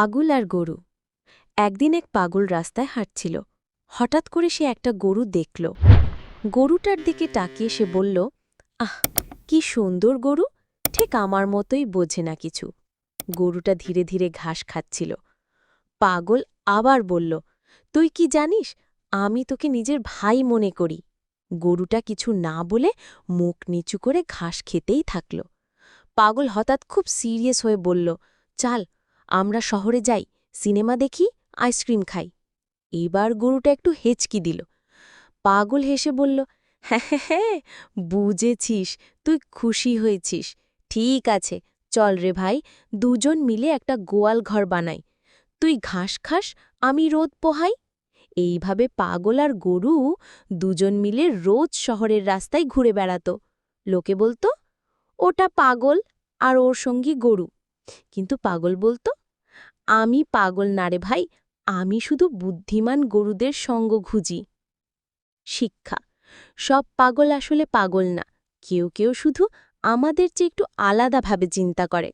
পাগল আর গরু। একদিন এক পাগল রাস্তায় হাঁটছিল। হঠাৎ করে সে একটা গরু দেখল। গরুটার দিকে তাকিয়ে সে বলল, আহ, কি সুন্দর গরু, ঠিক আমার মতোই বোঝে না কিছু। গরুটা ধীরে ধীরে ঘাস খাচ্ছিল। পাগল আবার বলল, তুই কি জানিস, আমি তোকে নিজের ভাই মনে করি। গরুটা কিছু না বলে মুখ নিচু করে ঘাস খেতেই থাকল। পাগল হঠাৎ খুব সিরিয়াস হয়ে বলল, চাল, আমরা শহরে যাই, সিনেমা দেখি, আইসক্রিম খাই। এবার গরুটা একটু হেঁচকি দিল। পাগল হেসে বলল, হ্যাঁ হ্যাঁ হ্যাঁ, বুঝেছিস, তুই খুশি হয়েছিস। ঠিক আছে, চল রে ভাই, দুজন মিলে একটা গোয়াল ঘর বানাই। তুই ঘাস খাস, আমি রোদ পোহাই। এইভাবে পাগল আর গরু দুজন মিলে রোজ শহরের রাস্তায় ঘুরে বেড়াত। লোকে বলতো, ওটা পাগল আর ওর সঙ্গী গরু। কিন্তু পাগল বলতো, আমি পাগল না রে ভাই, আমি শুধু বুদ্ধিমান গরুদের সঙ্গ খুঁজি। শিক্ষা: সব পাগল আসলে পাগল না, কেউ কেউ শুধু আমাদের চেয়ে একটু আলাদাভাবে চিন্তা করে।